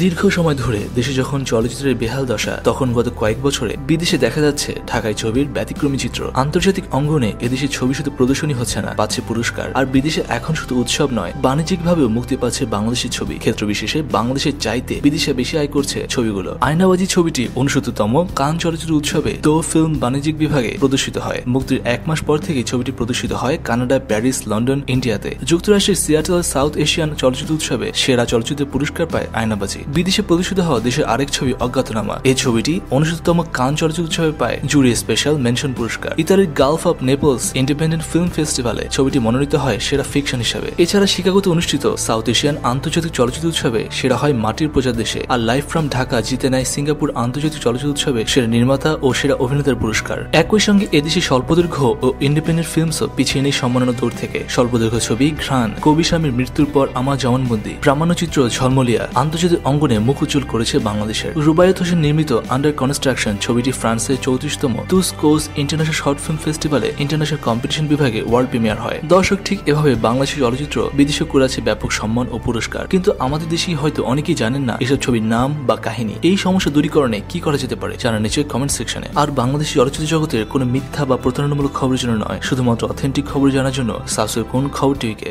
দীর্ঘ সময় ধরে দেশে যখন চলচ্চিত্রের বেহাল দশা, তখন গত কয়েক বছরে বিদেশে দেখা যাচ্ছে ঢাকায় ছবির ব্যতিক্রমী চিত্র। আন্তর্জাতিক অঙ্গনে এদেশে ছবি শুধু প্রদর্শনী হচ্ছে না, পাচ্ছে পুরস্কার। আর বিদেশে এখন শুধু উৎসব নয়, বাণিজ্যিকভাবেও মুক্তি পাচ্ছে বাংলাদেশের ছবি। ক্ষেত্র বিশেষে বাংলাদেশের চাইতে বিদেশে বেশি আয় করছে ছবিগুলো। আয়নাবাজি ছবিটি 69তম কান চলচ্চিত্র উৎসবে তো ফিল্ম বাণিজ্যিক বিভাগে প্রদর্শিত হয়। মুক্তির 1 মাস পর থেকে ছবিটি প্রদর্শিত হয় কানাডা, প্যারিস, লন্ডন, ইন্ডিয়াতে। যুক্তরাষ্ট্রের সিয়াটল সাউথ এশিয়ান চলচ্চিত্র উৎসবে সেরা চলচ্চিত্রের পুরস্কার পায় আয়নাবাজি। বিদেশে প্রদর্শিত হওয়া দেশের আরেক ছবি অজ্ঞাতনামা, এই ছবিটি 69তম কান চলচ্চিত্র উৎসবে পায় জুরি স্পেশাল মেনশন পুরস্কার। ইতালির Gulf of Naples independent film ফেস্টিভ্যালে ছবিটি মনোনীত হয় সেরা ফিকশন হিসাবে। এছাড়া শিকাগোতে অনুষ্ঠিত সাউথ এশিয়ান আন্তর্জাতিক চলচ্চিত্র উৎসবে সেরা হয় মাটির প্রজা দেশে। আর লাইভ ফ্রম ঢাকা জিতে নেয় সিঙ্গাপুর আন্তর্জাতিক চলচ্চিত্র উৎসবে সেরা নির্মাতা ও সেরা অভিনেতার পুরস্কার। একই সঙ্গে এদেশে স্বল্পদৈর্ঘ্য ও ইন্ডিপেন্ডেন্ট ফিল্মসও পিছিয়ে নেই সম্মাননা দৌড় থেকে। স্বল্পদৈর্ঘ্য ছবি ঘ্রাণ, কবি স্বামীর মৃত্যুর পর আমার জবানবন্দি, প্রামাণ্যচিত্র ঝলমলিয়া আন্তর্জাতিক অঙ্গনে মুখ উজ্জ্বল করেছে বাংলাদেশের। রুবায়েত হোসেন নির্মিত আন্ডার কনস্ট্রাকশন ছবিটি ফ্রান্সের 34তম তুস কোস ইন্টারন্যাশনাল শর্ট ফিল্ম ফেস্টিভ্যালে ইন্টারন্যাশনাল কম্পিটিশন বিভাগে ওয়ার্ল্ড প্রিমিয়ার হয়। দর্শক, ঠিক এভাবে বাংলাদেশের চলচ্চিত্র বিদেশে কুড়াচ্ছে ব্যাপক সম্মান ও পুরস্কার। কিন্তু আমাদের দেশেই হয়তো অনেকেই জানেন না এসব ছবির নাম বা কাহিনী। এই সমস্যা দূরীকরণে কি করা যেতে পারে জানান নিচে কমেন্ট সেকশনে। আর বাংলাদেশি চলচ্চিত্র জগতের কোনো মিথ্যা বা প্রতারণামূলক খবরের জন্য নয়, শুধুমাত্র অথেন্টিক খবর জানার জন্য সাবস্ক্রাইব করুন খবর টিভিকে।